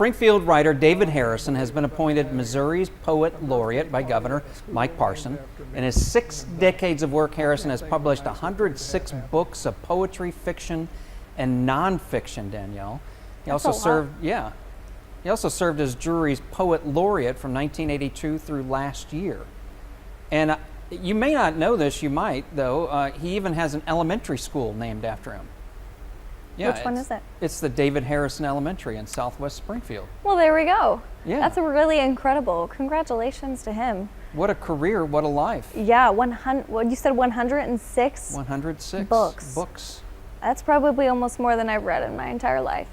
Springfield writer David Harrison has been appointed Missouri's Poet Laureate by Governor Mike Parson. In his 6 decades of work, Harrison has published 106 books of poetry, fiction, and nonfiction, Danielle. He also served as jury's Poet Laureate from 1982 through last year. And you may not know this, you might, though. He even has an elementary school named after him. Yeah, which one is it? It's the David Harrison Elementary in Southwest Springfield. Well, there we go. Yeah. That's really incredible. Congratulations to him. What a career, what a life. Yeah, 100, what you said 106? 106 books. Books. That's probably almost more than I've read in my entire life.